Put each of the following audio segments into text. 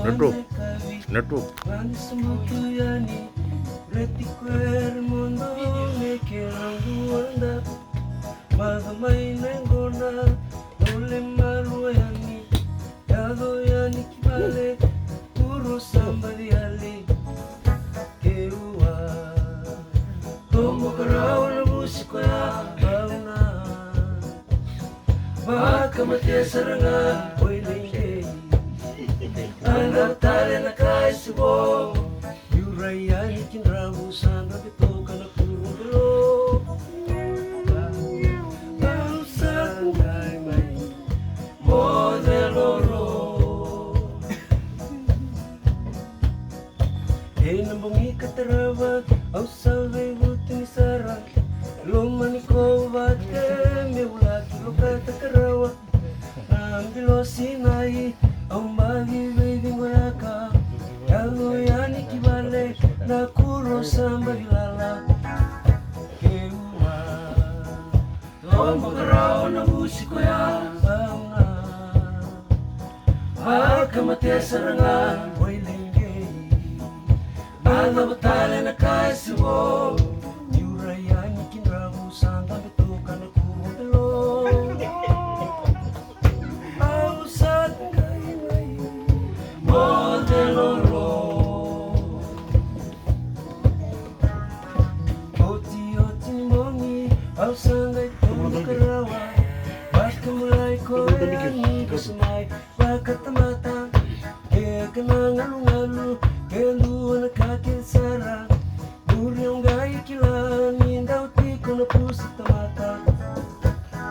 Network. Makamati sarangan ko'y lingkay Anak tali na kaisibo Yurayan ikinrabusan Nabito ka na puro bro Bausan kay may Modeloro Nambungi katarawag Au salve buting sarang Lumani ko bate Mewala kilo katakarawa Nambilo sinai Au magi waving waraka Yago yani kibale Nakuro samba hilala Kewa Tombo karao na musiko ya Bauna Makamati sarangan Ko'y linggay Mga batala na kaisibo Yurayan ikinrabusan Nabito ka na kumudalo Ausat kay may Modeloro Oti-oti mongi Ausangay tumukarawa Baka mulai ko yani Kasumay baka tamata Kaya ka na ngalu-ngalu Kaya luwa na kakinsara Buryong gaya kilan Hindaw ti ko na pusit tamata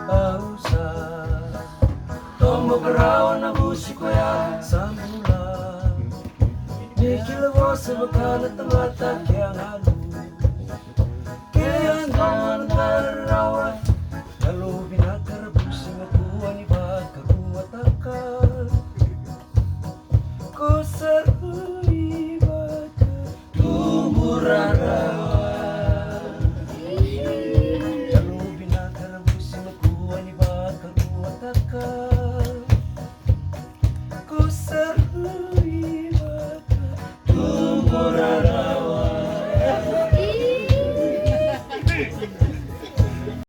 Ausa Tomo karawan na musiko ya Sa mula Ni kilawos sa baka na tamata Kaya nga